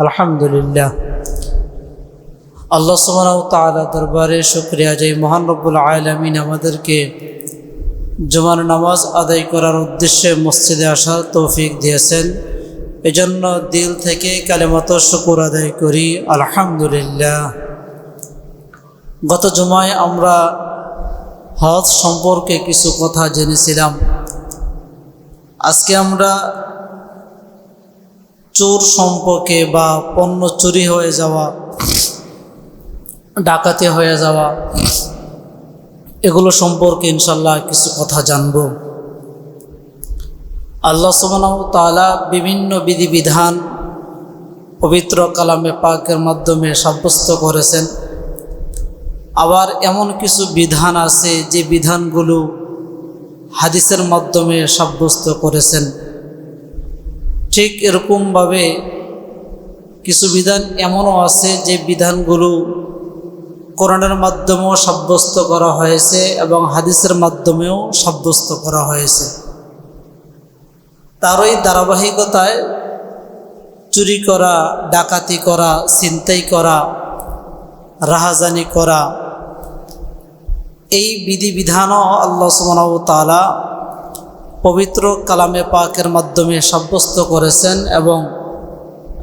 আলহামদুলিল্লাহ, আল্লাহ সুবহানাহু ওয়া তাআলা দরবারে শুকরিয়া যে মহান রব্বুল আলামিন আমাদেরকে জুমার নামাজ আদায় করার উদ্দেশ্যে মসজিদে আসার তৌফিক দিয়েছেন। এজন্য দিল থেকে কালেমাত শুকর আদায় করি, আলহামদুলিল্লাহ। গত জুমায় আমরা হজ সম্পর্কে কিছু কথা জেনেছিলাম। আজকে আমরা চোর সম্পর্কে বা পণ্য চুরি হয়ে যাওয়া, ডাকাতি হয়ে যাওয়া, এগুলো সম্পর্কে ইনশাল্লাহ কিছু কথা জানব। আল্লাহ সুবহানাহু ওয়া তাআলা বিভিন্ন বিধিবিধান পবিত্র কালামে পাকের মাধ্যমে সাব্যস্ত করেছেন। আবার এমন কিছু বিধান আছে যে বিধানগুলো হাদিসের মাধ্যমে সাব্যস্ত করেছেন। ঠিক এরকমভাবে কিছু বিধান এমনও আছে যে বিধানগুলো কোরআনের মাধ্যমেও সাব্যস্ত করা হয়েছে এবং হাদিসের মাধ্যমেও সাব্যস্ত করা হয়েছে। তারই ধারাবাহিকতায় চুরি করা, ডাকাতি করা, ছিনতাই করা, রাহাজানি করা, এই বিধিবিধানও আল্লাহ সুবহানাহু ওয়া তাআলা পবিত্র কালামে পাকের মাধ্যমে সাব্যস্ত করেছেন এবং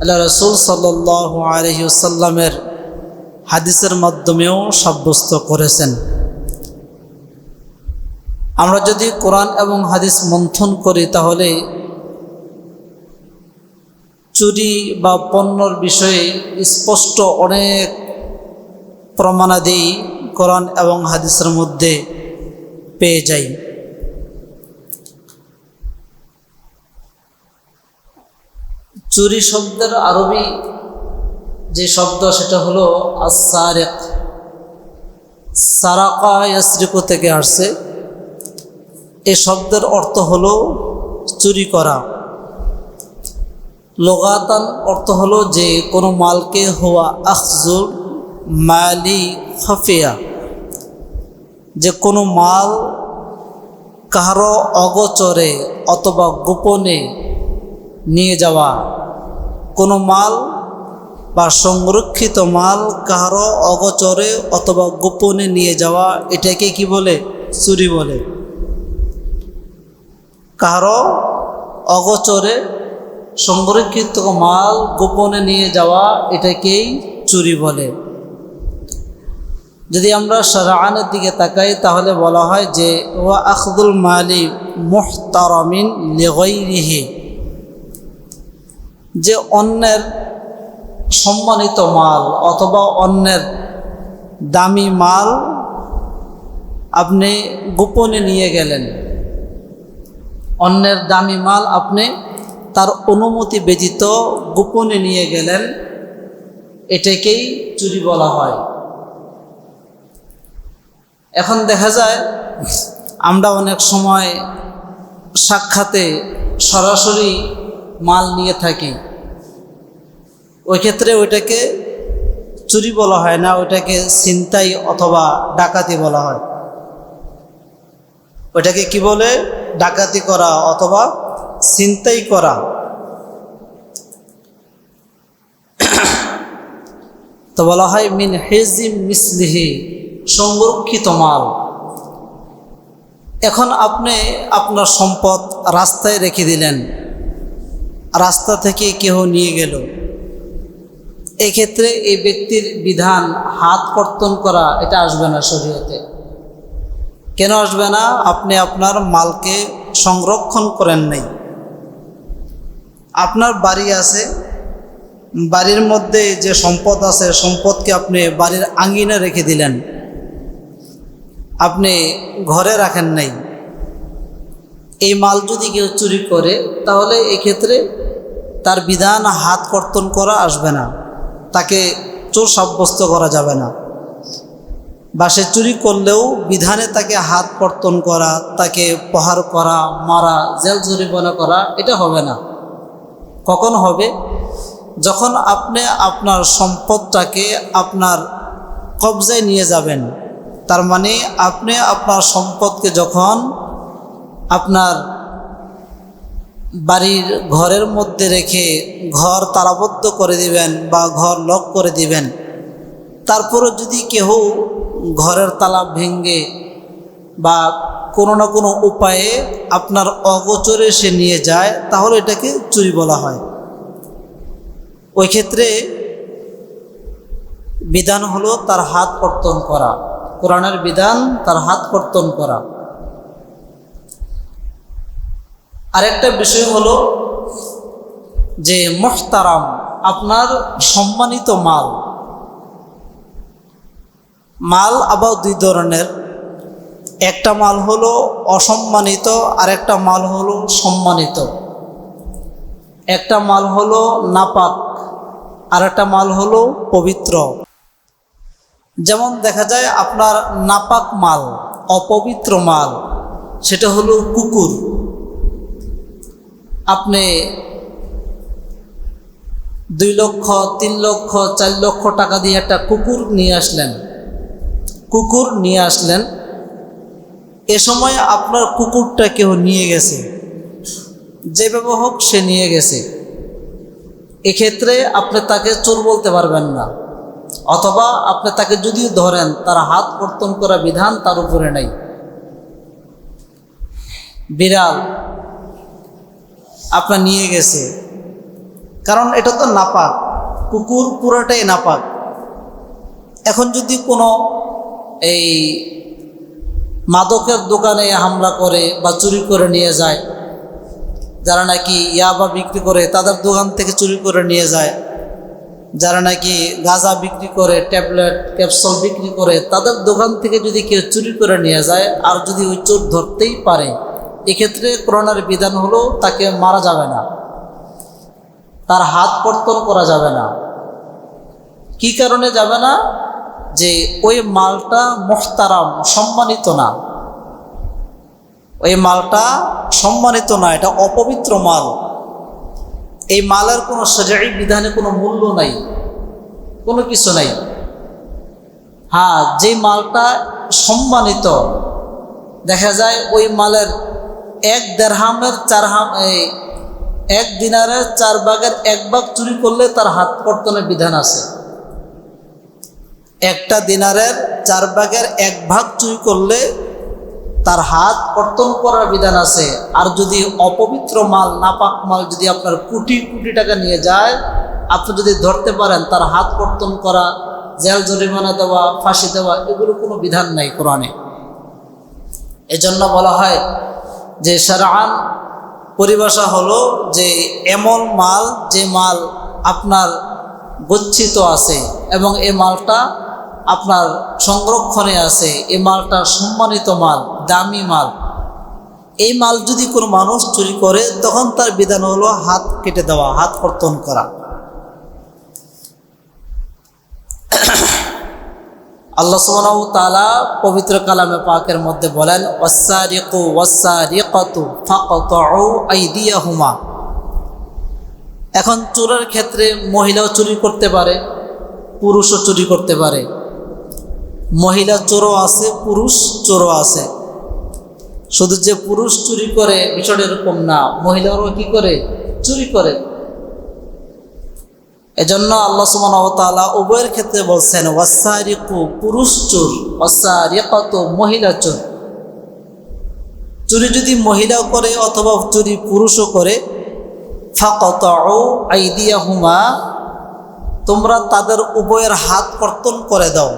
আল্লাহ রাসূল সাল্লাল্লাহু আলাইহি ওয়াসাল্লামের হাদিসের মাধ্যমেও সাব্যস্ত করেছেন। আমরা যদি কোরআন এবং হাদিস মন্থন করি তাহলে চুরি বা পণ্যর বিষয়ে স্পষ্ট অনেক প্রমাণাদি কোরআন এবং হাদিসের মধ্যে পেয়ে যাই। চুরি শব্দের আরবি যে শব্দ সেটা হলো আস-সারিক। সারাকা ইয়াসরিকু থেকে আসছে। এই শব্দের অর্থ হলো চুরি করা। লগাতান অর্থ হলো যে কোনো মালকে হুয়া আখজুল মালি খাফিয়া, যে কোনো মাল কারো অগোচরে অথবা গোপনে নিয়ে যাওয়া। কোনো মাল বা সংরক্ষিত মাল কারো অগোচরে অথবা গোপনে নিয়ে যাওয়া, এটাকে কি বলে? চুরি বলে। কারো অগোচরে সংরক্ষিত মাল গোপনে নিয়ে যাওয়া, এটাকেই চুরি বলে। যদি আমরা শারআনের দিকে তাকাই তাহলে বলা হয় যে ওয়া আখযুল মালি মুহতারামিন লিগাইরিহি, যে অন্যের সম্মানিত মাল অথবা অন্যের দামি মাল আপনি গোপনে নিয়ে গেলেন। অন্যের দামি মাল আপনি তার অনুমতি ব্যতীত গোপনে নিয়ে গেলেন, এটাকেই চুরি বলা হয়। এখন দেখা যায় আমরা অনেক সময় সাক্ষাতে সরাসরি মাল নিয়ে থাকি, ওই ক্ষেত্রে ওইটাকে চুরি বলা হয় না, ওইটাকে ছিনতাই অথবা ডাকাতি বলা হয়। ওইটাকে কি বলে? ডাকাতি করা অথবা ছিনতাই করা। তো বলা হয় মিন হিজিম মিসলিহি, সংরক্ষিত মাল। এখন আপনি আপনার সম্পদ রাস্তায় রেখে দিলেন, রাস্তা থেকে কেউ নিয়ে গেল, এক্ষেত্রে এই ব্যক্তির বিধান হাত কর্তন করা এটা আসবে না শরীয়তে। কেন আসবে না? আপনি আপনার মালকে সংরক্ষণ করেন নাই। আপনার বাড়ি আছে, বাড়ির মধ্যে যে সম্পদ আছে সম্পদকে আপনি বাড়ির আঙ্গিনা রেখে দিলেন, আপনি ঘরে রাখেন নাই। এই মাল যদি কেউ চুরি করে তাহলে এক্ষেত্রে তার বিধান হাত কর্তন করা আসবে না, তাকে চোর সাব্যস্ত করা যাবে না। বা সে চুরি করলেও বিধানে তাকে হাত কর্তন করা, তাকে প্রহার করা, মারা, জেল জরিমানা করা, এটা হবে না। কখন হবে? যখন আপনি আপনার সম্পদটাকে আপনার কবজায় নিয়ে যাবেন। তার মানে আপনি আপনার সম্পদকে যখন আপনার বাড়ির ঘরের মধ্যে রেখে ঘর তালাবদ্ধ করে দিবেন বা ঘর লক করে দিবেন, তারপরও যদি কেহ ঘরের তালা ভেঙে বা কোনো না কোনো উপায়ে আপনার অগোচরে সে নিয়ে যায়, তাহলে এটাকে চুরি বলা হয়। ওই ক্ষেত্রে বিধান হলো তার হাত কর্তন করা। কোরআনের বিধান তার হাত কর্তন করা। আরেকটা বিষয় হলো যে মুহতারাম, আপনার সম্মানিত মাল। মাল আবার দুই ধরনের, একটা মাল হলো অসম্মানিত আর একটা মাল হলো সম্মানিত। একটা মাল হলো নাপাক আর একটা মাল হলো পবিত্র। যেমন দেখা যায় আপনার নাপাক মাল, অপবিত্র মাল, সেটা হলো কুকুর। আপনি 2 লক্ষ 3 লক্ষ 4 লক্ষ টাকা দিয়ে একটা কুকুর নিয়ে আসলেন। এ সময় আপনার কুকুরটা কেউ নিয়ে গেছে, যেভাবে হোক সে নিয়ে গেছে। এক্ষেত্রে আপনি তাকে চোর বলতে পারবেন না, অথবা আপনি তাকে যদিও ধরেন, তার হাত কর্তন করা বিধান তার উপরে নাই। বিড়াল আপনার নিয়ে গেছে, কারণ এটা তো নাপাক, কুকুর পুরোটাই নাপাক। এখন যদি কোনো এই মাদকের দোকানে হামলা করে বা চুরি করে নিয়ে যায়, যারা নাকি ইয়াবা বিক্রি করে তাদের দোকান থেকে চুরি করে নিয়ে যায়, যারা নাকি গাঁজা বিক্রি করে, ট্যাবলেট ক্যাপসুল বিক্রি করে, তাদের দোকান থেকে যদি কেউ চুরি করে নিয়ে যায় আর যদি ওই চোর ধরতেই পারে, এক্ষেত্রে কোরআনের বিধান হলো তাকে মারা যাবে না, তার হাত কর্তন করা যাবে না। কি কারণে যাবে না? যে ওই মালটা মুহতারাম, সম্মানিত না। ওই মালটা সম্মানিত না, এটা অপবিত্র মাল। এই মালের কোনো শরঈ বিধানে কোনো মূল্য নাই, কোনো কিছু নাই। হ্যাঁ, যে মালটা সম্মানিত, দেখা যায় ওই মালের 1 দিরহামের 1 দিনারের 4 ভাগের 1 ভাগ চুরি করলে তার হাত কর্তনের বিধান আছে। 1টা দিনারের 4 ভাগের 1 ভাগ চুরি করলে তার হাত কর্তন করার বিধান আছে। আর যদি অপবিত্র মাল, নাপাক মাল যদি আপনার কোটি কোটি টাকা নিয়ে যায়, আপনি যদি ধরতে পারেন, তার হাত কর্তন করা, জেল জরিমানা দেওয়া, ফাঁসি দেওয়া, এগুলো কোনো বিধান নাই কোরআনে। এজন্য বলা হয় যে শারআন পরিভাষা হলো যে এমন মাল, যে মাল আপনার গচ্ছিত আছে এবং এই মালটা আপনার সংরক্ষণে আছে, এই মালটা সম্মানিত মাল, দামি মাল। এই মাল যদি কোনো মানুষ চুরি করে, তখন তার বিধান হলো হাত কেটে দেওয়া, হাত কর্তন করা। আল্লাহ সুবহানাহু ওয়া তাআলা পবিত্র কালামে পাকের মধ্যে বলেন, ওয়াস-সারিকু ওয়াস-সারিকাতু ফাকতাউ আইদিয়াহুমা। এখন চোরের ক্ষেত্রে মহিলাও চুরি করতে পারে, পুরুষও চুরি করতে পারে। মহিলা চোরও আছে, পুরুষ চোরও আছে। শুধু যে পুরুষ চুরি করে বিষয়টা এরকম না, মহিলারাও কি করে? চুরি করে। এজন্য আল্লাহ সুবহানাহু ওয়া তাআলা উভয়ের ক্ষেত্রে বলছেন, ওয়াস-সারিকু পুরুষ চোর, ওয়াস-সারিকাতু মহিলা চোর। চুরি যদি মহিলাও করে অথবা চুরি পুরুষও করে, ফাকতাউ আইদিয়াহুমা, তোমরা তাদের উভয়ের হাত কর্তন করে দাও,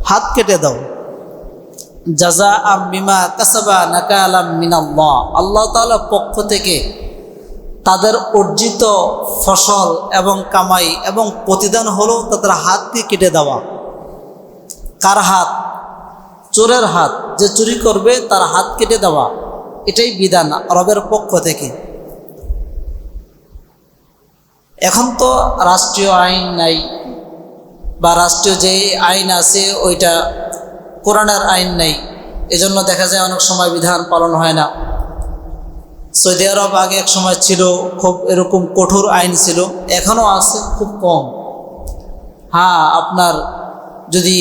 হাত কেটে দাও। জাযাআম বিমা কাসাবা নাকালাম মিনাল্লাহ, আল্লাহ তাআলার পক্ষ থেকে তাদের অর্জিত ফসল এবং কামাই এবং প্রতিদান হলো তাদের হাতকে কেটে দেওয়া। কার হাত? চোরের হাত। যে চুরি করবে তার হাত কেটে দেওয়া, এটাই বিধান রবের পক্ষ থেকে। এখন তো রাষ্ট্রীয় আইন নাই, বা রাষ্ট্রীয় যে আইন আছে ওইটা কোরআনের আইন নাই, এজন্য দেখা যায় অনেক সময় বিধান পালন হয় না। সৌদি আরব আগে এক সময় ছিল, খুব এরকম কঠোর আইন ছিল, এখনও আছে, খুব কম। হ্যাঁ, আপনার যদি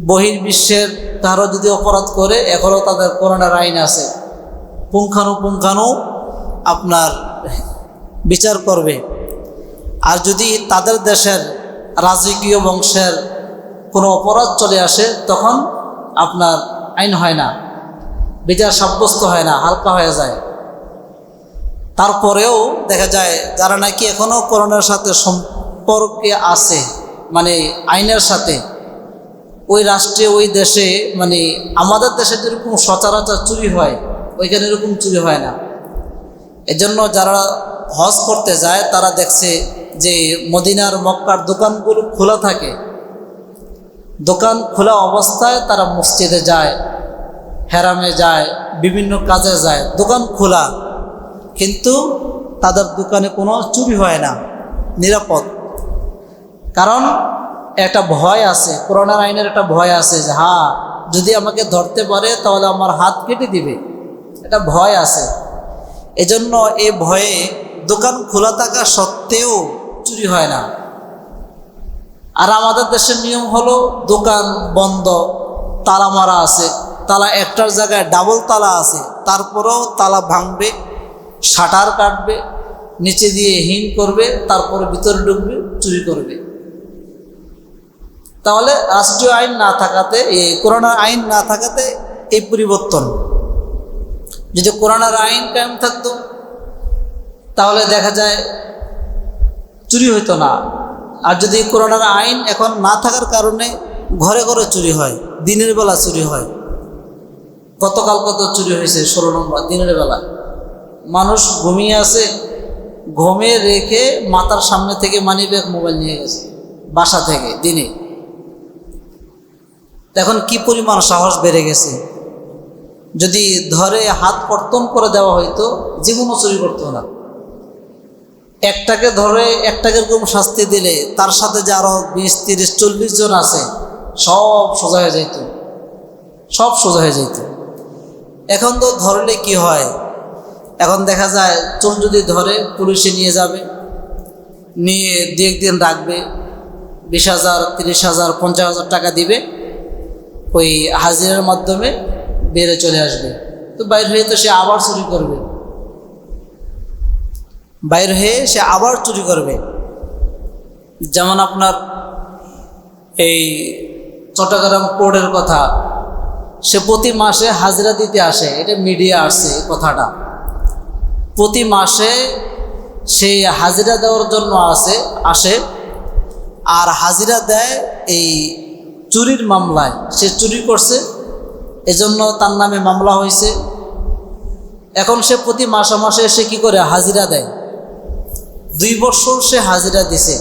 বহির্বিশ্বের কারো যদি অপরাধ করে, এখনও তাদের কোরআনের আইন আছে, পুঙ্খানুপুঙ্খানু আপনার বিচার করবে। আর যদি তাদের দেশের রাজকীয় বংশের কোনো অপরাধ চলে আসে তখন আপনার আইন হয় না, বিচার সাব্যস্ত হয় না, হালকা হয়ে যায়। তারপরেও দেখা যায় যারা নাকি এখনও কোরআনের সাথে সম্পর্কে আছে, মানে আইনের সাথে, ওই রাষ্ট্রে ওই দেশে, মানে আমাদের দেশে যেরকম সচরাচর চুরি হয় ওইখানে এরকম চুরি হয় না। এজন্য যারা হজ করতে যায় তারা দেখছে যে মদিনার মক্কার দোকানগুলো খোলা থাকে, দোকান খোলা অবস্থায় তারা মসজিদে যায়, হেরামে যায়, বিভিন্ন কাজে যায়, দোকান খোলা, কিন্তু তাদের দোকানে কোনো চুরি হয় না, নিরাপদ। কারণ একটা ভয় আছে, কোরআনের আইনের একটা ভয় আছে যে হ্যাঁ যদি আমাকে ধরতে পারে তাহলে আমার হাত কেটে দিবে, এটা ভয় আছে। এজন্য এই ভয়ে দোকান খোলা থাকা সত্ত্বেও চুরি হয় না। আর আমাদের দেশের নিয়ম হলো দোকান বন্ধ, তালা মারা আছে, তালা একটার জায়গায় ডাবল তালা আছে, তারপরেও তালা ভাঙবে, শাটার কাটবে, নিচে দিয়ে হিং করবে, তারপরে ভিতরে ঢুকবে, চুরি করবে। তাহলে রাষ্ট্রীয় আইন না থাকাতে, এই কোরআনের আইন না থাকাতে এই পরিবর্তন। যদি কোরআনের আইন কায়েম থাকতো তাহলে দেখা যায় চুরি হইতো না। আর যদি কোরআনের আইন এখন না থাকার কারণে ঘরে ঘরে চুরি হয়, দিনের বেলা চুরি হয়। গতকাল কত চুরি হয়েছে, 16 নম্বর দিনের বেলা মানুষ ঘুমিয়ে আছে, ঘুমে রেখে মাথার সামনে থেকে মানিব্যাগ মোবাইল নিয়ে গেছে বাসা থেকে দিনে। এখন কি পরিমাণ সাহস বেড়ে গেছে। যদি ধরে হাত কর্তন করে দেওয়া হইতো জীবনও চুরি করতো না। একটাকে ধরে একটাকে এরকম শাস্তি দিলে তার সাথে যে আরো 20, 30, 40 জন আছে সব সোজা হয়ে যাইত, সব সোজা হয়ে যাইত। এখন তো ধরলে কি হয়, এখন দেখা যায় চোর যদি ধরে পুলিশে নিয়ে যাবে, নিয়ে 2-1 দিন রাখবে, 20,000, 30,000, 50,000 টাকা দিবে, ওই হাজিরার মাধ্যমে বেড়ে চলে আসবে। তো বাইর হয়ে তো সে আবার চুরি করবে, বাইর হয়ে সে আবার চুরি করবে। যেমন আপনার এই চট্টগ্রাম পোর্টের কথা, সে প্রতি মাসে হাজিরা দিতে আসে, এটা মিডিয়া আসছে কথাটা, প্রতি মাসে সে হাজিরা দেওয়ার জন্য আসে, আর হাজিরা দেয় এই চুরির মামলায়। সে চুরি করছে, এজন্য তার নামে মামলা হয়েছে। এখন সে প্রতি মাসে মাসে সে কি করে হাজিরা দেয়। 2 বছর সে হাজিরা দিছে,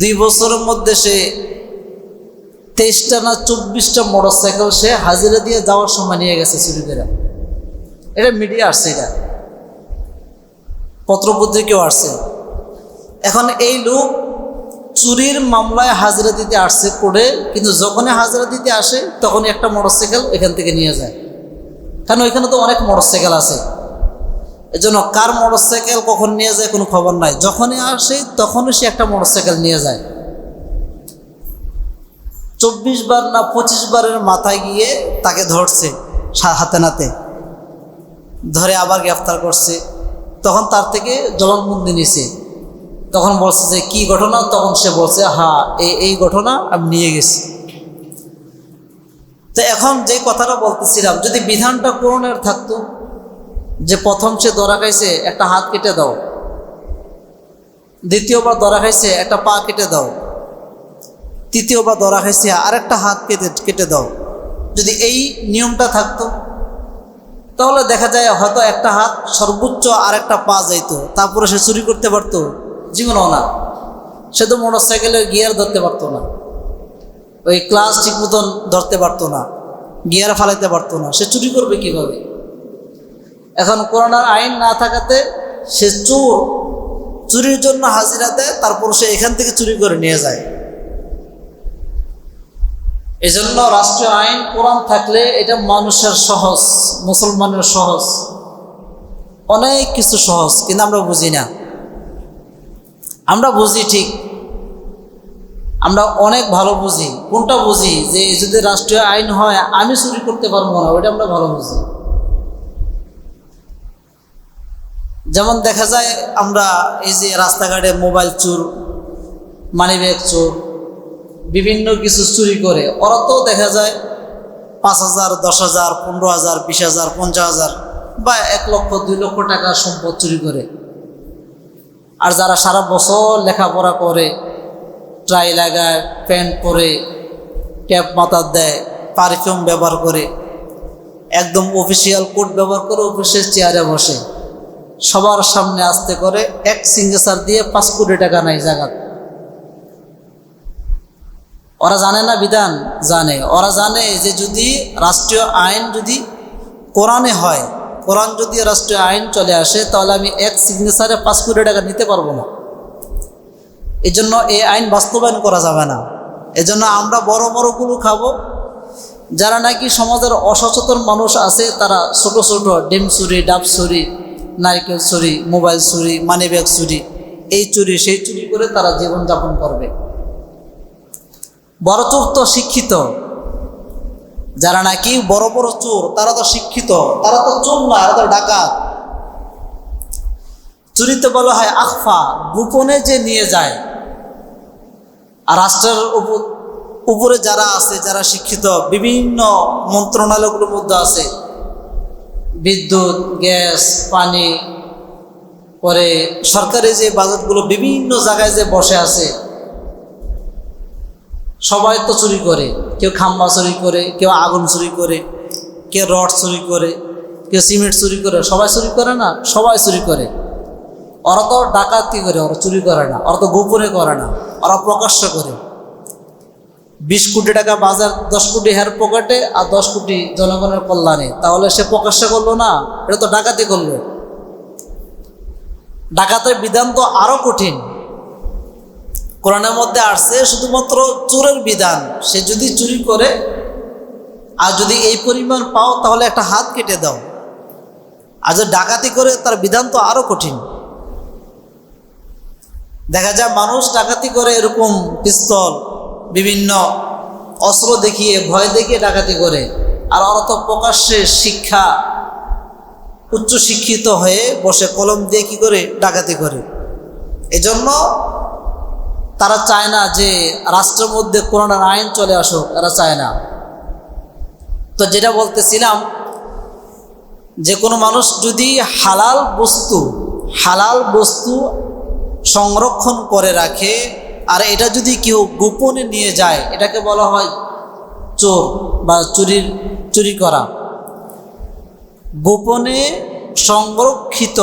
2 বছরের মধ্যে সে 23টা না 24টা মোটরসাইকেল সে হাজিরা দিয়ে যাওয়ার সময় নিয়ে গেছে চুরি করে। এটা মিডিয়া আসছে, এটা পত্রপত্রিকাও আসছে। এখন এই লোক চুরির মামলায় হাজিরা দিতে আসছে করে, কিন্তু যখনই হাজিরা দিতে আসে তখনই একটা মোটরসাইকেল এখান থেকে নিয়ে যায়। কারণ ওইখানে তো অনেক মোটরসাইকেল আছে, এজন্য কার মোটরসাইকেল কখন নিয়ে যায় কোনো খবর নাই। যখনই আসে তখনই সে একটা মোটরসাইকেল নিয়ে যায়। 24 বার না 25 বারের মাথায় গিয়ে তাকে ধরছে হাতে নাতে, ধরে আবার গ্রেফতার করছে। তখন তার থেকে জবানবন্দি নিছে, তখন বলছে যে কি ঘটনা, তখন সে বলছে হ্যাঁ এই ঘটনা আমি নিয়ে গেছি। তো এখন যে কথাটা বলতেছিলাম, যদি বিধানটা কোরআনের থাকতো যে প্রথম সে ধরা খাইছে একটা হাত কেটে দাও, দ্বিতীয়বার ধরা খাইছে একটা পা কেটে দাও, তৃতীয়বার ধরা খাইছে আরেকটা হাত কেটে দাও, যদি এই নিয়মটা থাকতো তাহলে দেখা যায় হয়তো একটা হাত সর্বোচ্চ আরেকটা পা যাইতো, তারপরে সে চুরি করতে পারতো জীবনও না। সে তো মোটরসাইকেলের গিয়ার ধরতে পারতো না, ওই ক্লাস ঠিক মতন ধরতে পারতো না, গিয়ার ফালাইতে পারতো না, সে চুরি করবে কিভাবে। এখন কোরআনের আইন না থাকাতে সে চুরির জন্য হাজিরা দেয়, তারপর সে এখান থেকে চুরি করে নিয়ে যায়। এজন্য রাষ্ট্রীয় আইন কোরআন থাকলে এটা মানুষের সহজ, মুসলমানের সহজ, অনেক কিছু সহজ, কিন্তু আমরা বুঝি না। আমরা বুঝি ঠিক, আমরা অনেক ভালো বুঝি। কোনটা বুঝি? যে যদি রাষ্ট্রীয় আইন হয় আমি চুরি করতে পারবো না, ওইটা আমরা ভালো বুঝি। যেমন দেখা যায় আমরা এই যে রাস্তাঘাটে মোবাইল চোর, মানিব্যাগ চোর, বিভিন্ন কিছু চুরি করে, ওরা তো দেখা যায় 5,000, 10,000, 15,000, 20,000, 50,000 বা 1 লক্ষ 2 লক্ষ টাকার সম্পদ চুরি করে। আর যারা সারা বছর লেখাপড়া করে, ট্রাই লাগায়, প্যান্ট পরে, ক্যাপ মাথার দেয়, পারফিউম ব্যবহার করে, একদম অফিসিয়াল কোট ব্যবহার করে অফিসের চেয়ারে বসে, সবার সামনে আসতে করে এক সিগনেচার দিয়ে 5 কোটি টাকা নাই জায়গা। ওরা জানে না বিধান? জানে। ওরা জানে যে যদি রাষ্ট্রীয় আইন যদি কোরআনে হয়, কোরআন যদি রাষ্ট্রীয় আইন চলে আসে, তাহলে আমি এক সিগনেচারে 5 কোটি টাকা নিতে পারবো না। এই জন্য এই আইন বাস্তবায়ন করা যাবে না। এজন্য আমরা বড় বড়গুলো খাবো। যারা নাকি সমাজের অসচেতন মানুষ আছে, তারা ছোট ছোট ডিম চুরি, ডাব চুরি, নারকেল চুরি, মোবাইল চুরি, মানিব্যাগ চুরি, এই চুরি সেই চুরি করে তারা জীবনযাপন করবে। বড় চোর তো শিক্ষিত। যারা নাকি বড় বড় চোর, তারা তো শিক্ষিত, তারা তো চোর না, এরা তো ডাকাত। চুরিতে বলা হয় আখফা, গোপনে যে নিয়ে যায়। আর রাষ্ট্রের উপরে যারা আছে, যারা শিক্ষিত, বিভিন্ন মন্ত্রণালয়গুলোর মধ্যে আছে, বিদ্যুৎ, গ্যাস, পানি, পরে সরকারি যে বাজেটগুলো বিভিন্ন জায়গায় যে বসে আছে, সবাই তো চুরি করে। কেউ খাম্বা চুরি করে, কেউ আগুন চুরি করে, কেউ রড চুরি করে, কেউ সিমেন্ট চুরি করে। সবাই চুরি করে না? সবাই চুরি করে। ওরা তো ডাকাতি করে, ওরা চুরি করে না, ওরা তো গোপনে করে না, ওরা প্রকাশ্য করে। 20 কোটি টাকা বাজার, 10 কোটি হের পকেটে আর 10 কোটি জনগণের কল্যাণে, তাহলে সে প্রকাশ্য করলো না? এটা তো ডাকাতি করলো। ডাকাতের বিধান তো আরো কঠিন। কোরআনের মধ্যে আসছে শুধুমাত্র চোরের বিধান। সে যদি চুরি করে আর যদি এই পরিমাণ পাও, তাহলে একটা হাত কেটে দাও। আর যদি ডাকাতি করে, তার বিধান তো আরো কঠিন। দেখা যায় মানুষ ডাকাতি করে এরকম পিস্তল, বিভিন্ন অস্ত্র দেখিয়ে, ভয় দেখিয়ে ডাকাতি করে। আর ওরা তো প্রকাশ্যে শিক্ষা, উচ্চ শিক্ষিত হয়ে বসে কলম দিয়ে কি করে ডাকাতি করে। এজন্য তারা চায় না যে রাষ্ট্রের মধ্যে কোরআনের আইন চলে আসুক, এরা চায় না। তো যেটা বলতেছিলাম, যে কোনো মানুষ যদি হালাল বস্তু সংরক্ষণ করে রাখে, আর এটা যদি কেউ গোপনে নিয়ে যায়, এটাকে বলা হয় চোর বা চুরি করা। গোপনে সংরক্ষিত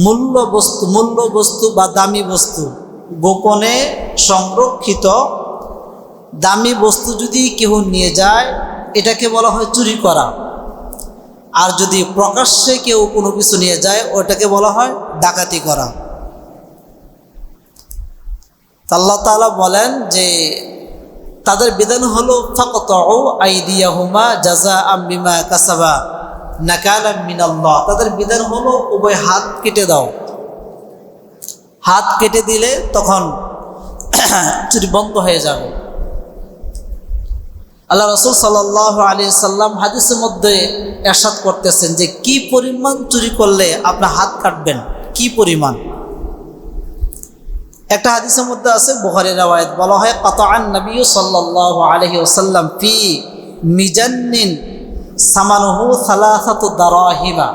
মূল্য বস্তু বা দামি বস্তু, গোপনে সংরক্ষিত দামি বস্তু যদি কেউ নিয়ে যায়, এটাকে বলা হয় চুরি করা। আর যদি প্রকাশ্যে কেউ কোনো কিছু নিয়ে যায়, ওটাকে বলা হয় ডাকাতি করা। আল্লাহ তাআলা বলেন যে তাদের বিধান হলো ফাকতাউ আইদিয়াহুমা জাযাআম বিমা কাসাবা নাকালাম মিনাল্লাহ। তাদের বিধান হলো উভয় হাত কেটে দাও। হাত কেটে দিলে তখন চুরি বন্ধ হয়ে যাবে। আল্লাহ রাসূল সাল্লাল্লাহু আলাইহি সাল্লাম হাদিসের মধ্যে ইরশাদ করতেছেন যে কি পরিমাণ চুরি করলে আপনার হাত কাটবেন, কি পরিমাণ। একটা হাদিসের মধ্যে আছে, বুখারীর riwayat, বলা হয় কাতাআন নবী সাল্লাল্লাহু আলাইহি ওয়াসাল্লাম ফি মিজান্নিন সামানুহু সালাসাতু দারাহিমা।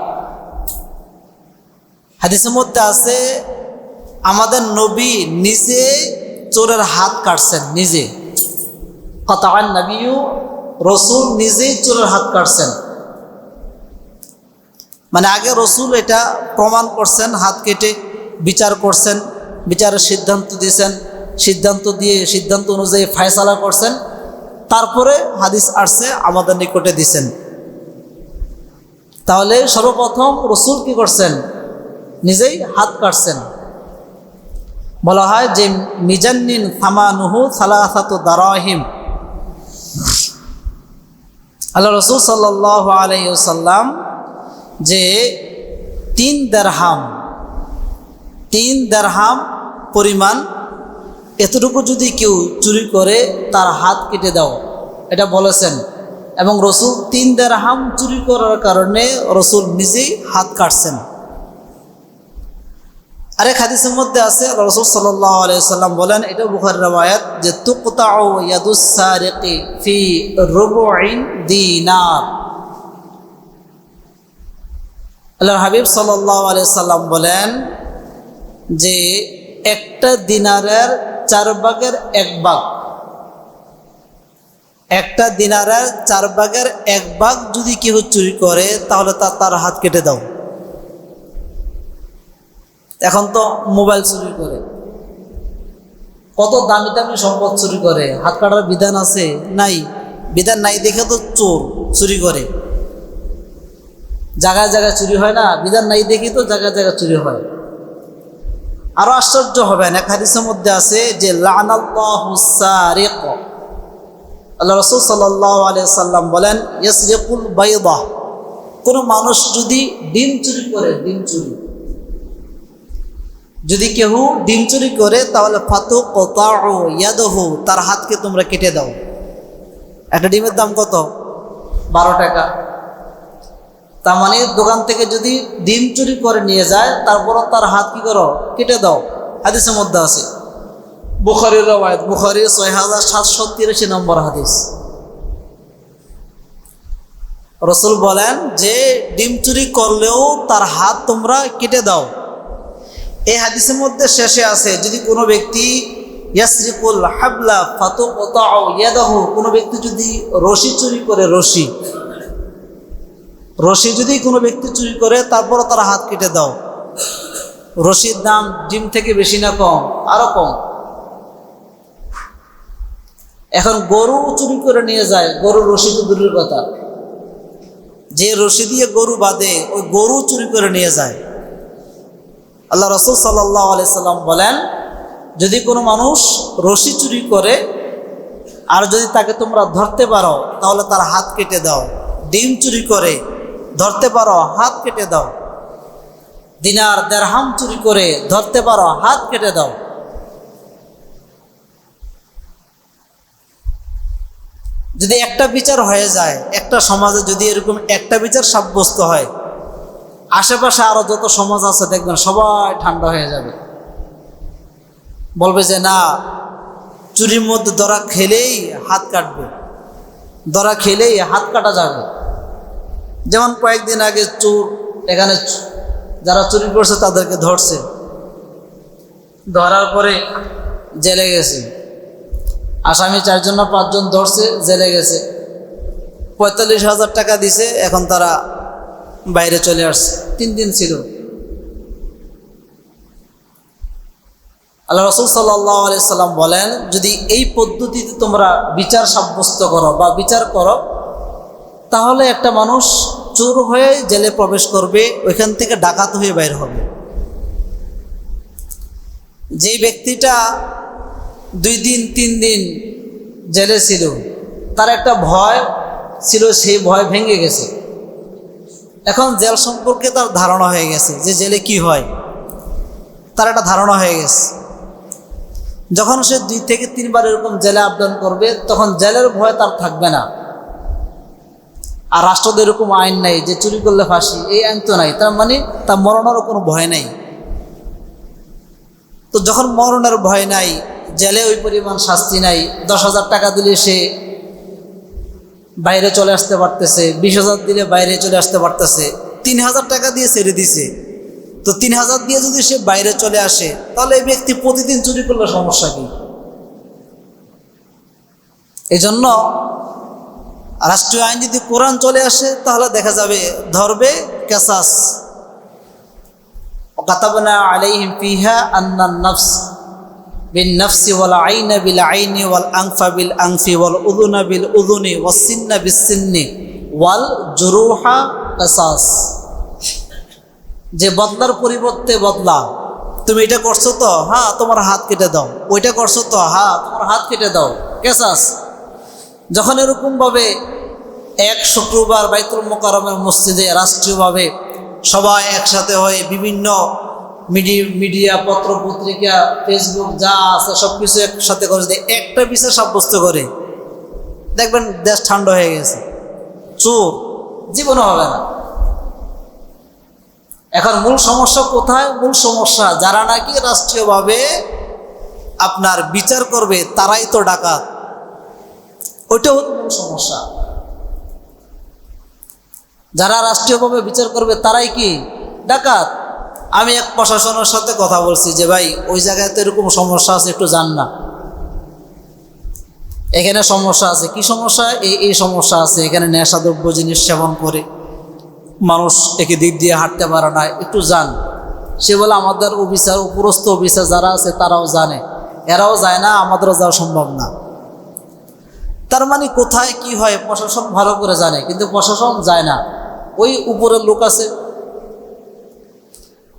হাদিসের মধ্যে আছে আমাদের নবী নিজে চোরের হাত কাটছেন, নিজে। কাতাআন নবী, রাসূল নিজেই চোরের হাত কাটছেন। মানে আগে রাসূল এটা প্রমাণ করছেন, হাত কেটে বিচার করছেন, বিচারের সিদ্ধান্ত দিয়েছেন, সিদ্ধান্ত অনুযায়ী ফায়সালা করছেন, তারপরে হাদিস আসছে আমাদের নিকটে দিছেন। তাহলে সর্বপ্রথম রাসূল কি করছেন? নিজেই হাত কাটছেন। বলা হয় যে মিজান্নিন সামানুহু সালাসাতু দারাহিম। আল্লাহ রাসূল সাল্লাল্লাহু আলাইহি ওয়াসাল্লাম যে 3 দিরহাম পরিমাণ, এতটুকু যদি কেউ চুরি করে তার হাত কেটে দাও, এটা বলেছেন। এবং রাসূল 3 দিরহাম চুরি করার কারণে রাসূল নিজেই হাত কাটছেন। আরেক হাদিসের মধ্যে আছে রাসূল সাল্লাল্লাহু আলাইহি সাল্লাম বলেন, এটা বুখারীর riwayat, যে তুকতাউ ইয়াদুস সারিকি ফি রুবুইন দিনার। আল্লাহর হাবিব সাল্লাল্লাহু আলাইহি সাল্লাম বলেন যে একটা দিনারের 4 ভাগের 1 ভাগ, একটা দিনারের 4 ভাগের 1 ভাগ যদি কেউ চুরি করে তাহলে তার হাত কেটে দাও। এখন তো মোবাইল চুরি করে, কত দামি দামি সম্পদ চুরি করে, হাত কাটার বিধান আছে? নাই। বিধান নাই দেখে তো চোর চুরি করে, জায়গায় জায়গায় চুরি হয় না, বিধান নাই দেখি তো জায়গায় জায়গায় চুরি হয়। আরো আশ্চর্য হবেন, এক হাদিসের মধ্যে আছে যে লানাল্লাহু সারিক, আল্লাহ রাসূল সাল্লাল্লাহু আলাইহি সাল্লাম বলেন ইয়াসরিকুল বাইদা, কোন মানুষ যদি ডিম চুরি করে, ডিম চুরি, যদি কেউ ডিম চুরি করে তাহলে ফাতুকতাউ ইয়াদাহু, তার হাতকে তোমরা কেটে দাও। একটা ডিমের দাম কত? 12 টাকা। তার মানে দোকান থেকে যদি ডিম চুরি করে নিয়ে যায় তারপর তার হাত কি করো? কেটে দাও। হাদিসের মধ্যে আছে, বুখারীর riwayat, বুখারী 6783 নম্বর হাদিস। রাসূল বলেন যে ডিম চুরি করলেও তার হাত তোমরা কেটে দাও। এই হাদিসের মধ্যে শেষে আছে, যদি কোনো ব্যক্তি ইয়াসরিকুল হাবলা ফাতুকতাউ ইয়াদাহু, কোনো ব্যক্তি যদি রশি চুরি করে, রশি যদি কোনো ব্যক্তি চুরি করে তারপর তার হাত কেটে দাও। রশির দাম ডিম থেকে বেশি না কম? আরো কম। এখন গরু চুরি করে নিয়ে যায়, গরুর রশি তো দূরের কথা, যে রশি দিয়ে গরু বাঁধে ওই গরু চুরি করে নিয়ে যায়। আল্লাহ রাসূল সাল্লাল্লাহু আলাইহি সাল্লাম বলেন, যদি কোনো মানুষ রশি চুরি করে আর যদি তাকে তোমরা ধরতে পারো তাহলে তার হাত কেটে দাও। ডিম চুরি করে ধরতে পারো, হাত কেটে দাও। দিনার দিরহাম চুরি করে ধরতে পারো, হাত কেটে দাও। যদি একটা বিচার হয়ে যায়, একটা সমাজে যদি এরকম একটা বিচার সাব্যস্ত হয়, আশেপাশে আরো যত সমাজ আছে দেখবেন সবাই ঠান্ডা হয়ে যাবে, বলবে যে না, চুরির মধ্যে ধরা খেলেই হাত কাটবে, ধরা খেলেই হাত কাটা যাবে। যেমন কয়েকদিন আগে চোর এখানে যারা চুরি করছে তাদেরকে ধরছে, ধরার পরে জেলে গেছে, আসামি 4 জন না 5 জন ধরছে, জেলে গেছে, 45,000 টাকা দিছে, এখন তারা বাইরে চলে আসছে। 3 দিন ছিল। আল্লাহ রাসূল সাল্লাল্লাহু আলাইহি সাল্লাম বলেন, যদি এই পদ্ধতিতে তোমরা বিচার সাব্যস্ত করো বা বিচার করো তাহলে একটা মানুষ চোর হয়ে জেলে প্রবেশ করবে, ওইখান থেকে ডাকাত হয়ে বাইর হবে। যেই ব্যক্তিটা 2 দিন 3 দিন জেলে ছিল, তার একটা ভয় ছিল, সেই ভয় ভেঙে গেছে। এখন জেল সম্পর্কে তার ধারণা হয়ে গেছে যে জেলে কি হয়, তার একটা ধারণা হয়ে গেছে। যখন সে 2 থেকে 3 বার এরকম জেলে আপডাউন করবে তখন জেলের ভয় তার থাকবে না। আর রাষ্ট্রদের এরকম আইন নাই যে চুরি করলে ফাঁসি, এই আইন তো নাই, তার মানে তার মরণেরও কোনো ভয় নাই। তো যখন মরণের ভয় নাই, জেলে ওই পরিমাণ শাস্তি নাই, 10,000 টাকা দিলে সে বাইরে চলে আসতে পারতেছে, 20,000 দিলে বাইরে চলে আসতে পারতেছে, 3,000 টাকা দিয়ে ছেড়ে দিছে। তো 3,000 দিয়ে যদি সে বাইরে চলে আসে তাহলে এই ব্যক্তি প্রতিদিন চুরি করলে সমস্যা কি? এই জন্য রাষ্ট্রীয় আইন যদি কোরআন চলে আসে তাহলে দেখা যাবে ধরবে, কেসাস, কাতাবনা আলাইহিম ফিহা আন্নান নাফস বিন নাফসি ওয়াল আইনা বিল আইনি ওয়াল আনফা বিল আনফি ওয়াল উযুনা বিল উযুনি ওয়াস সিন্না বিস সিন্নি ওয়াল জুরুহা কিসাস। যে বদলার পরিবর্তে বদলা, তুমি এটা করছো তো, হ্যাঁ তোমার হাত কেটে দাও, ওইটা করছো তো, হ্যাঁ তোমার হাত কেটে দাও, কেসাস। যখন এরকমভাবে এক শুক্রবার বাইতুল মুকাররমের মসজিদে রাষ্ট্রীয়ভাবে সবাই একসাথে হয়ে বিভিন্ন মিডিয়া, পত্র পত্রিকা, ফেসবুক যা আছে সব কিছু একসাথে করে যদি একটা বিচার সাব্যস্ত করে, দেখবেন দেশ ঠান্ডা হয়ে গেছে, চোর জীবনও হবে না। এখন মূল সমস্যা কোথায়? মূল সমস্যা যারা নাকি রাষ্ট্রীয়ভাবে আপনার বিচার করবে তারাই তো ডাকাত, ওইটা হলো মূল সমস্যা। যারা রাষ্ট্রীয়ভাবে বিচার করবে তারাই কি ডাকাত। আমি এক প্রশাসনের সাথে কথা বলছি যে ভাই ওই জায়গায় তো এরকম সমস্যা আছে, একটু যান না, এখানে সমস্যা আছে। কি সমস্যা? এই সমস্যা আছে, এখানে নেশাদ্রব্য জিনিস সেবন করে মানুষ একে দিক দিয়ে হাঁটতে পারে না, একটু যান। সে বলে আমাদের অফিসার, উপরস্থ অফিসার যারা আছে তারাও জানে, এরাও যায় না, আমাদেরও যাওয়া সম্ভব না। তার মানে কোথায় কি হয় প্রশাসন ভালো করে জানে, কিন্তু প্রশাসন যায় না, ওই উপরের লোক আছে।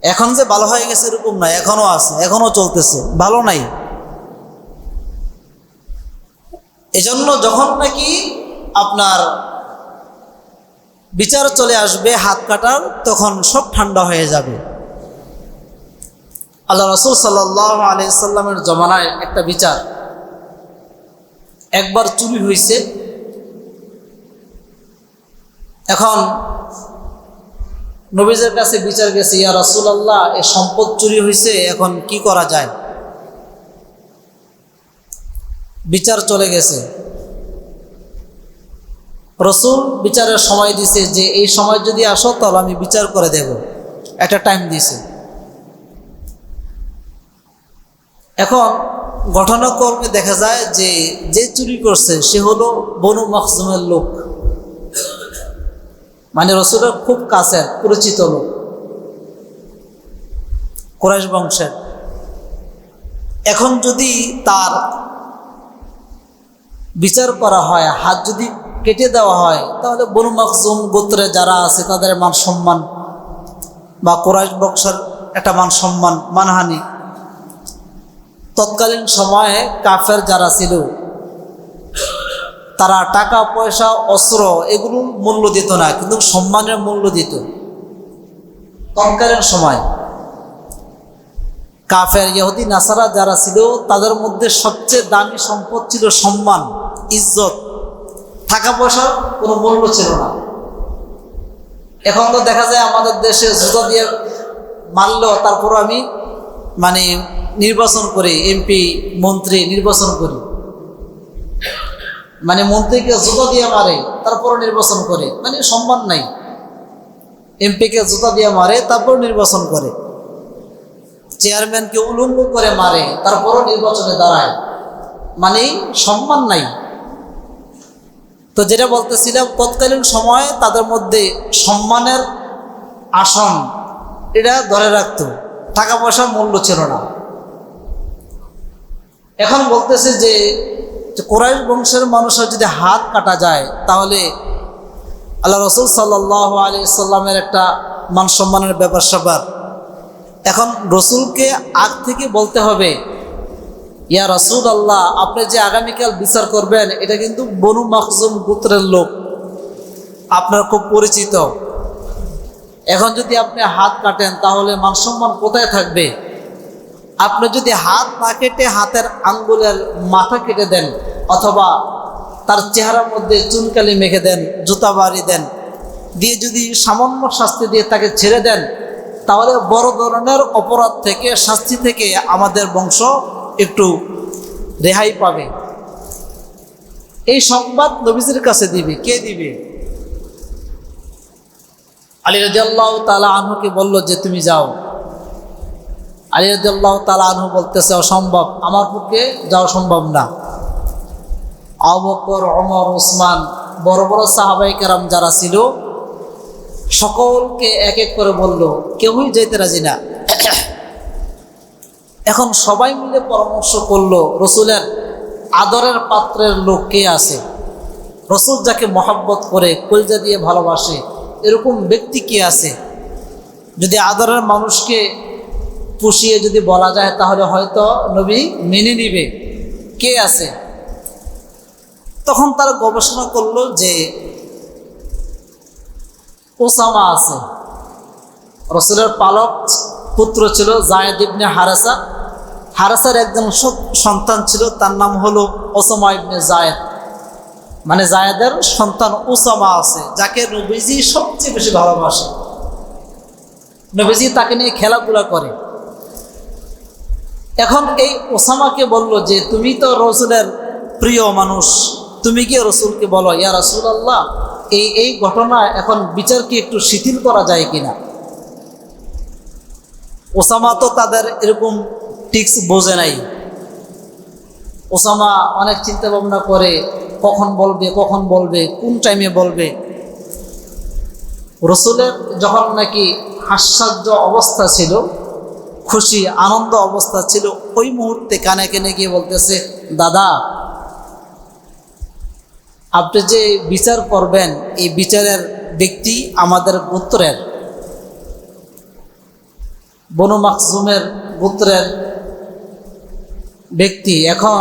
এখন যে ভালো হয়ে গেছে এরকম না, এখনো আছে, এখনো চলতেছে, ভালো নাই। এজন্য যখন নাকি আপনার বিচার চলে আসবে হাত কাটার, তখন সব ঠান্ডা হয়ে যাবে। আল্লাহ রাসূল সাল্লাল্লাহু আলাইহি সাল্লামের জমানায় একটা বিচার, একবার চুরি হয়েছে। এখন নবীজের কাছে বিচার গেছে, ইয়া রাসূলুল্লাহ এই সম্পদ চুরি হয়েছে, এখন কি করা যায়? বিচার চলে গেছে। রাসূল বিচারের সময় দিছে যে এই সময় যদি আসো তাহলে আমি বিচার করে দেব, একটা টাইম দিছে। এখন ঘটনাক্রমে দেখা যায় যে যে চুরি করছে সে হলো বনু মখজুমের লোক, মানে রাসূলের খুব কাছের পরিচিত লোক, কুরাইশ বংশের। এখন যদি তার বিচার করা হয়, হাত যদি কেটে দেওয়া হয়, তাহলে বনু মখজুম গোত্রে যারা আছে তাদের মান সম্মান বা কুরাইশ বংশের একটা মান সম্মান মানহানি। তৎকালীন সময়ে কাফের যারা ছিল তারা টাকা পয়সা অস্ত্র এগুলোর মূল্য দিত না, কিন্তু সম্মানের মূল্য দিত। তৎকালীন সময় কাফের ইহুদি নাসারা যারা ছিল তাদের মধ্যে সবচেয়ে দামি সম্পদ ছিল সম্মান, ইজ্জত। টাকা পয়সার কোনো মূল্য ছিল না। এখন তো দেখা যায় আমাদের দেশে জুতা দিয়ে মারলেও তারপর আমি মানে নির্বাচন করি, এমপি মন্ত্রী নির্বাচন করি, মানে মন্ত্রীকে জুতা দিয়ে মারে তারপরও নির্বাচন করে, মানে সম্মান নাই। এমপিকে জুতা দিয়ে মারে তারপর নির্বাচন করে, চেয়ারম্যানকে উলঙ্গ করে মারে তারপরও নির্বাচনে দাঁড়ায়, মানে সম্মান নাই। তো যেটা বলতেছিলাম, তৎকালীন সময়ে তাদের মধ্যে সম্মানের আসন এটা ধরে রাখত, টাকা পয়সার মূল্য ছিল না। এখন বলতেছে যে কুরাইশ বংশের মানুষের যদি হাত কাটা যায় তাহলে আল্লাহ রাসূল সাল্লাল্লাহু আলাইহি সাল্লামের একটা মান সম্মানের ব্যাপার স্যাপার। এখন রসুলকে আগ থেকে বলতে হবে, ইয়া রাসূলুল্লাহ আপনি যে আগামীকাল বিচার করবেন এটা কিন্তু বনু মখজুম গোত্রের লোক, আপনার খুব পরিচিত। এখন যদি আপনি হাত কাটেন তাহলে মান সম্মান কোথায় থাকবে? আপনি যদি হাত না কেটে হাতের আঙ্গুলের মাথা কেটে দেন, অথবা তার চেহারার মধ্যে চুনকালি মেখে দেন, জুতা বাড়ি দেন, দিয়ে যদি সামান্য শাস্তি দিয়ে তাকে ছেড়ে দেন, তাহলে বড় ধরনের অপরাধ থেকে, শাস্তি থেকে আমাদের বংশ একটু রেহাই পাবে। এই সংবাদ নবীজির কাছে দিবে। কে দিবে? আলী রাদিয়াল্লাহু তাআলা আনহুকে বলল যে তুমি যাও। আলী রাদিয়াল্লাহু তাআলা আনহু বলতেছে অসম্ভব, আমার পক্ষে যাওয়া সম্ভব না। আবু বকর, ওমর, ওসমান, বড় বড় সাহাবায়ে কেরাম যারা ছিল সকলকে এক এক করে বলল, কেউই যেতে রাজি না। এখন সবাই মিলে পরামর্শ করলো রসুলের আদরের পাত্রের লোক কে আছে, রসুল যাকে মহব্বত করে কলিজা দিয়ে ভালোবাসে এরকম ব্যক্তি কে আছে, যদি আদরের মানুষকে পুষিয়ে যদি বলা যায় তাহলে হয়তো নবী মেনে নিবে, কে আছে? তখন তারা গবেষণা করলো যে ওসামা আছে। রসুলের পালক পুত্র ছিল যায়েদ ইবনে হারেসা, হারেসার একজন সন্তান ছিল, তার নাম হলো ওসামা ইবনে যায়েদ, মানে যায়েদের সন্তান ওসামা আছে, যাকে নবীজি সবচেয়ে বেশি ভালোবাসে। নবীজি তাকে নিয়ে খেলাধুলা করে। এখন এই ওসামাকে বলল যে তুমি তো রসুলের প্রিয় মানুষ, তুমি কি রসুলকে বলো ইয়া রাসূলুল্লাহ এই ঘটনা এখন বিচার কি একটু শিথিল করা যায় কিনা। ওসামা তো তাদের এরকম টিক্স বোঝে নাই। ওসামা অনেক চিন্তা ভাবনা করে কখন বলবে কোন টাইমে বলবে। রসুলের যখন নাকি হাস্যাজ্য অবস্থা ছিল, খুশি আনন্দ অবস্থা ছিল, ওই মুহূর্তে কানে কানে গিয়ে বলতেছে, দাদা আপনি যে বিচার করবেন এই বিচারের ব্যক্তি আমাদের গোত্রের, বনু মাখজুমের গোত্রের ব্যক্তি। এখন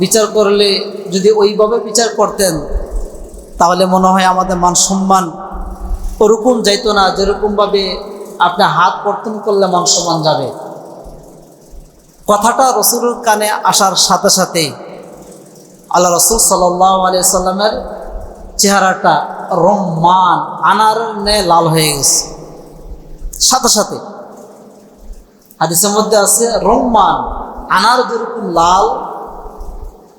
বিচার করলে যদি ওইভাবে বিচার করতেন তাহলে মনে হয় আমাদের মান সম্মান ওরকম যাইতো না যেরকমভাবে আপনি হাত কর্তন করলে মান সম্মান যাবে। কথাটা রসুলের কানে আসার সাথে সাথে আল্লাহ রসুল সাল্লাল্লাহু আলাইহি সাল্লামের চেহারাটা রম্মান আনারের ন্যায় লাল হয়ে গেছে। সাথে সাথে হাদিসের মধ্যে আছে রম্মান আনার যেরকম লাল,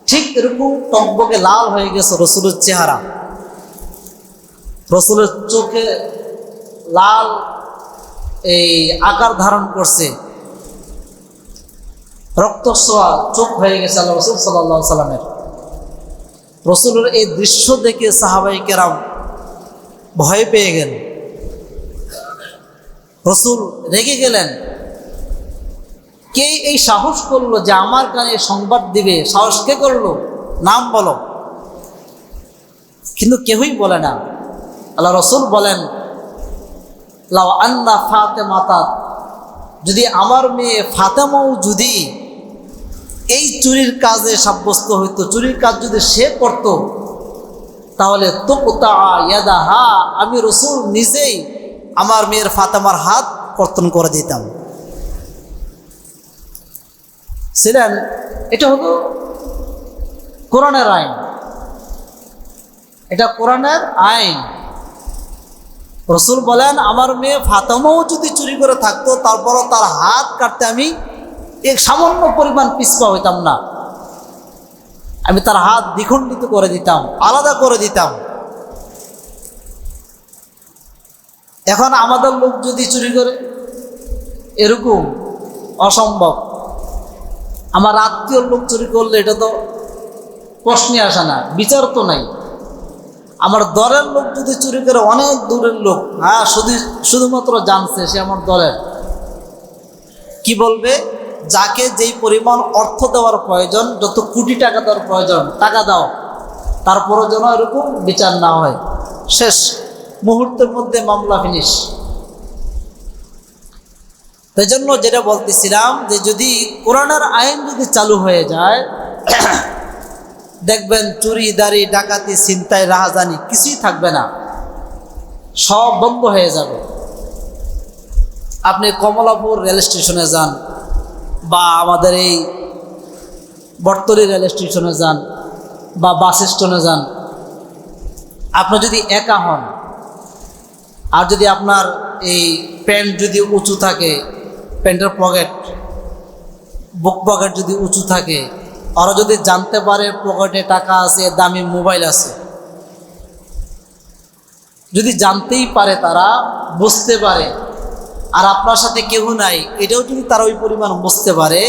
ঠিক এরকম টকবকে লাল হয়ে গেছে রসুলের চেহারা। রসুলের চোখে লাল এই আকার ধারণ করছে, রক্তস্রাব চোখ হয়ে গেছে আল্লাহ রসুল সাল্লাল্লাহু আলাইহি সাল্লামের। রসুলের এই দৃশ্য দেখে সাহাবায়ে কেরাম ভয় পেয়ে গেলেন, রসুল রেগে গেলেন। কে এই সাহস করলো যে আমার কানে সংবাদ দিবে? সাহস কে করলো? নাম বলো। কিন্তু কেউই বলে না। আল্লাহ রসুল বলেন, লাউ আন্না ফাতেমাতা, যদি আমার মেয়ে ফাতেমাও যদি এই চুরির কাজে সাব্যস্ত হইতো, চুরির কাজ যদি সে করত, তাহলে তুকতা ইয়াদাহা, আমি রসুল নিজেই আমার মেয়ের ফাতেমার হাত কর্তন করে দিতাম। ছিলেন, এটা হলো কোরআনের আইন, এটা কোরআনের আইন। রসুল বলেন আমার মেয়ে ফাতেমাও যদি চুরি করে থাকতো তারপরও তার হাত কাটতে আমি এক সামান্য পরিমাণ পিছপা হইতাম না, আমি তার হাত দ্বিখণ্ডিত করে দিতাম, আলাদা করে দিতাম। এখন আমাদের লোক যদি চুরি করে, এরকম অসম্ভব। আমার আত্মীয় লোক চুরি করলে এটা তো প্রশ্নে আসে না, বিচার তো নাই। আমার দলের লোক যদি চুরি করে, অনেক দূরের লোক, হ্যাঁ শুধুমাত্র জানছে সে আমার দলের, কি বলবে? যাকে যেই পরিমাণ অর্থ দেওয়ার প্রয়োজন, যত কোটি টাকা দেওয়ার প্রয়োজন টাকা দাও, তারপরও যেন এরকম বিচার না হয়। শেষ মুহূর্তের মধ্যে মামলা ফিনিশ। তাই জন্য যেটা বলতেছিলাম যে যদি কোরআনের আইন যদি চালু হয়ে যায়, দেখবেন চুরি দাড়ি ডাকাতি ছিনতাই রাহাজানি কিছুই থাকবে না, সব বন্ধ হয়ে যাবে। আপনি কমলাপুর রেল স্টেশনে যান বা আমাদের এই বটতলী রেল স্টেশনে যান বা বাস স্ট্যান্ডে যান, আপনি যদি একা হন আর যদি আপনার এই প্যান্ট যদি উঁচু থাকে, প্যান্টের বুক পকেট যদি উঁচু থাকে, ওরা যদি জানতে পারে পকেটে টাকা আছে, দামি মোবাইল আছে, যদি জানতেই পারে, তারা বুঝতে পারে, আর আপনার সাথে কেউ নাই, এটাও যদি তারা ওই পরিমাণ বুঝতে পারে,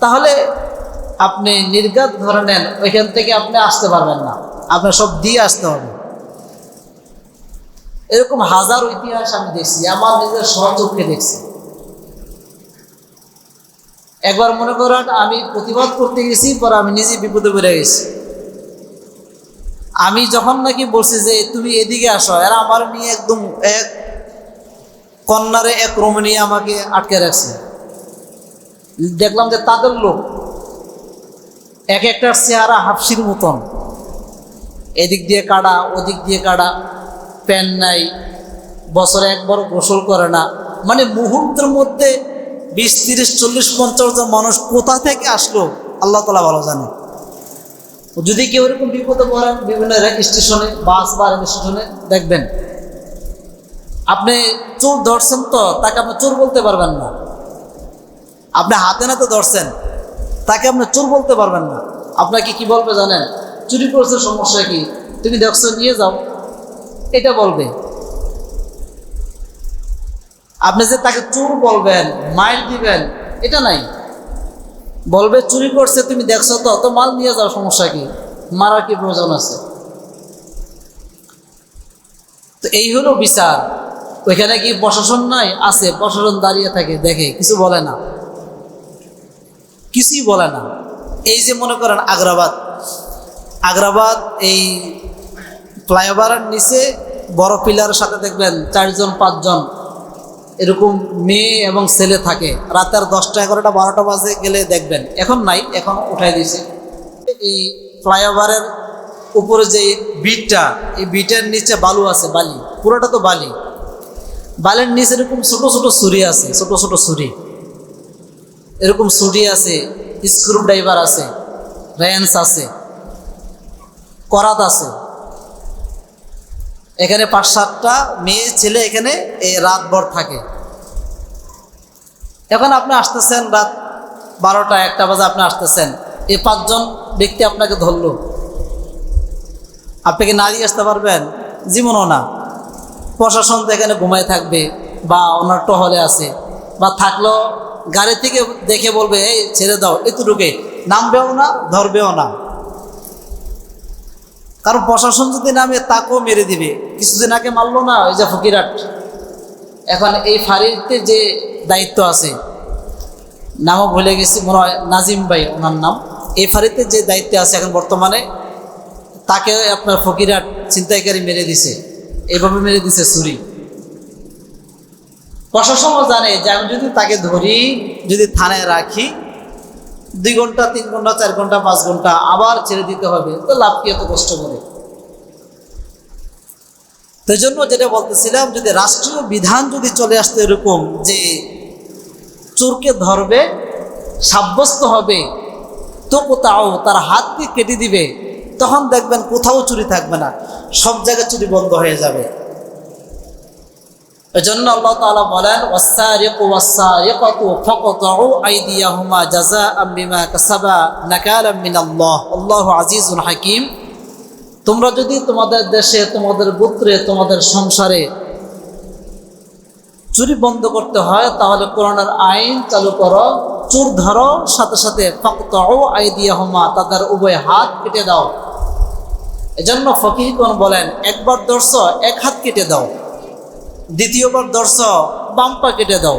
তাহলে আপনি নির্ঘাত ধরে নেন ওইখান থেকে আপনি আসতে পারবেন না, আপনার সব দিয়ে আসতে হবে। এরকম হাজার ইতিহাস আমি দেখছি, আমার নিজের সহচক্ষে দেখছি। একবার মনে করেন আমি প্রতিবাদ করতে গেছি, পরে আমি নিজে বিপদে পড়ে গেছি। আমি যখন নাকি বলছি যে তুমি এদিকে আসো, এরা আমার নিয়ে একদম এক কর্নারে এক রুমে নিয়ে আমাকে আটকে রাখছে। দেখলাম যে তাদের লোক এক একটার চেহারা হাফসির মতন, এদিক দিয়ে কাটা ওদিক দিয়ে কাটা, প্যান্ট নাই, বছরে একবার গোসল করে না। মানে মুহূর্তের মধ্যে 20, 30, 40, 50 জন মানুষ কোথা থেকে আসলো আল্লাহ তাআলা ভালো জানে। যদি কেউ এরকম বিপদে পড়েন বিভিন্ন স্টেশনে, বাস বা রেল স্টেশনে, দেখবেন আপনি চোর ধরছেন তো তাকে আপনি চোর বলতে পারবেন না। আপনি হাতে নাতে ধরছেন, তাকে আপনি চোর বলতে পারবেন না। আপনাকে কি বলবে জানেন? চুরি করছে, সমস্যা কি, তুমি দেখছো নিয়ে যাও, এটা বলবে। আপনি যে তাকে চোর বলবেন, মাইল দিবেন, এটা নাই। বলবে চুরি করছে, তুমি দেখছো তো, তো মাল নিয়ে যাও, সমস্যা কি, মারার কি প্রয়োজন আছে? তো এই হলো বিচার। ওইখানে কি প্রশাসন নাই? আছে, প্রশাসন দাঁড়িয়ে থাকে, দেখে, কিছু বলে না, কিছুই বলে না। এই যে মনে করেন আগ্রাবাদ এই ফ্লাইওভারের নিচে বড় পিলারের সাথে দেখবেন 4জন 5জন এরকম মেয়ে এবং ছেলে থাকে। রাতের 10টা 11টা 12টা বাজে গেলে দেখবেন, এখন নাই, এখন উঠাই দিয়েছে। এই ফ্লাইওভারের উপরে যে বিটটা, এই বিটের নিচে বালু আছে, বালি, পুরোটা তো বালি। বালির নিচে এরকম ছোট ছোট ছুরি আছে, ছোট ছোট ছুরি, এরকম ছুরি আছে, স্ক্রু ড্রাইভার আছে, রেঞ্চ আছে, করাত আছে। এখানে 5-7টা মেয়ে ছেলে এখানে এই রাতভর থাকে। এখন আপনি আসতেছেন রাত 12টা 1টা বাজে, আপনি আসতেছেন, এই 5জন ব্যক্তি আপনাকে ধরলো, আপনি কি নাড়িয়ে আসতে পারবেন? জীবনও না। প্রশাসন তো এখানে ঘুমায় থাকবে, বা ওনার টহলে আছে, বা থাকলেও গাড়ি থেকে দেখে বলবে এই ছেড়ে দাও, এতটুকুই, নামবেও না, ধরবেও না। কারণ প্রশাসন যদি নামে তাকেও মেরে দিবে। কিছুদিন আগে মারলো না ওই যে ফকিরহাট, এখন এই ফাঁড়িতে যে দায়িত্ব আছে, নামও ভুলে গেছি, মনে হয় নাজিম ভাই ওনার নাম। এই ফাঁড়িতে যে দায়িত্বে আছে এখন বর্তমানে, তাকে আপনার ফকিরহাট ছিনতাইকারী মেরে দিছে, এইভাবে মেরে দিছে ছুরি। প্রশাসনও জানে যে আমি যদি তাকে ধরি, যদি থানায় রাখি, 2 ঘন্টা 3 ঘন্টা 4 ঘন্টা 5 ঘন্টা আবার ছেড়ে দিতে হবে, তো লাভ কি এত কষ্ট করে? তো জন্য যেটা বলতেছিলাম, যদি রাষ্ট্রীয় বিধান যদি চলে আসতো এরকম যে চোরকে ধরবে, সাব্যস্ত হবে, তো কোথাও তার হাতকে কেটে দিবে, তখন দেখবেন কোথাও চুরি থাকবে না, সব জায়গায় চুরি বন্ধ হয়ে যাবে। এজন্য আল্লাহ তাআলা বলেন, ওয়াস-সারিকু ওয়াস-সারিকাতু ফাকতাউ আইদিয়াহুমা জাযাআম বিমা কাসাবা নাকালাম মিনাল্লাহ আল্লাহু আজিজুন হাকীম। তোমরা যদি তোমাদের দেশে, তোমাদের গোত্রে, তোমাদের সংসারে চুরি বন্ধ করতে হয়, তাহলে কোরআনের আইন চালু করো, চোর ধরো, সাথে সাথে ফাকতাউ আইদিয়াহুমা, তাদের উভয় হাত কেটে দাও। এজন্য ফকিহগণ বলেন, একবার ধরছো 1 হাত কেটে দাও, দ্বিতীয়বার ধরছো বাম পা কেটে দাও,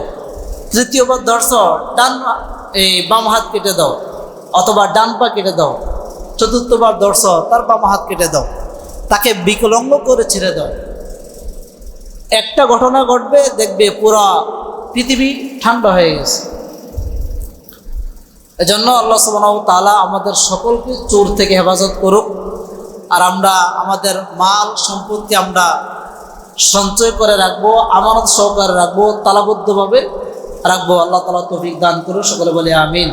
তৃতীয়বার ধরছো বাম হাত কেটে দাও, অথবা ডান পা কেটে দাও, চতুর্থবার ধরছো তার বাম হাত কেটে দাও, তাকে বিকলাঙ্গ করে ছেড়ে দাও। একটা ঘটনা ঘটবে, দেখবে পুরা পৃথিবী ঠান্ডা হয়ে গেছে। এজন্য আল্লাহ সুবহানাহু ওয়া তাআলা আমাদের সকলকে চোর থেকে হেফাজত করুক। আর আমরা আমাদের মাল সম্পত্তি আমরা সঞ্চয় করে রাখবো, আমানত সহকারে রাখবো, তালাবদ্ধভাবে রাখবো। আল্লাহ তাআলা তৌফিক দান করুন। সকলে বলে আমিন।